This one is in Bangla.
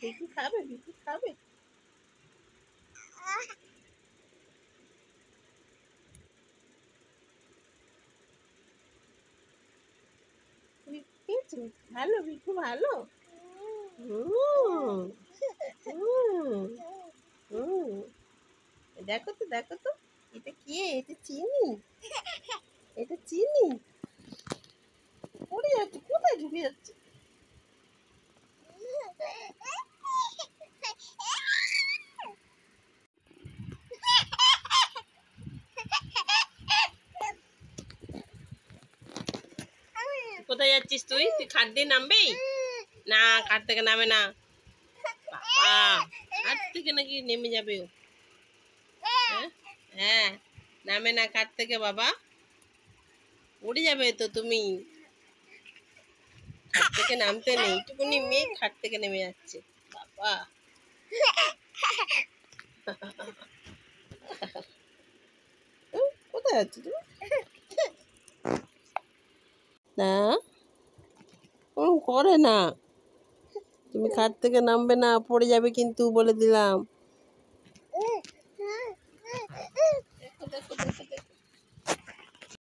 বিকু খাবে, বিকু খাবে। বিকু খেয়েছে, ভালো বিকু ভালো। হুম, হুম, হুম। দেখো তো, দেখো তো, এটা কে? এটা চিনি, এটা চিনি। পড়ে যাচ্ছে, কোথায় ঢুকে যাচ্ছে? কোথায় যাচ্ছিস তুই? তুই খাট দিয়ে নামবি না? খাট থেকে নামে না বাবা, খাট থেকে নাকি নেমে যাবে ও? হ্যাঁ, হ্যাঁ, নামে না খাট থেকে বাবা, উড়ে যাবে তো তুমি। খাট থেকে নামতে নেই, এইটুকুনি মেয়ে খাট থেকে নেমে যাচ্ছে বাবা। কোথায় যাচ্ছ তুমি? না, ওরকম করে না। তুমি খাট থেকে নামবে না, পড়ে যাবে কিন্তু, বলে দিলাম। দেখো দেখো দেখো।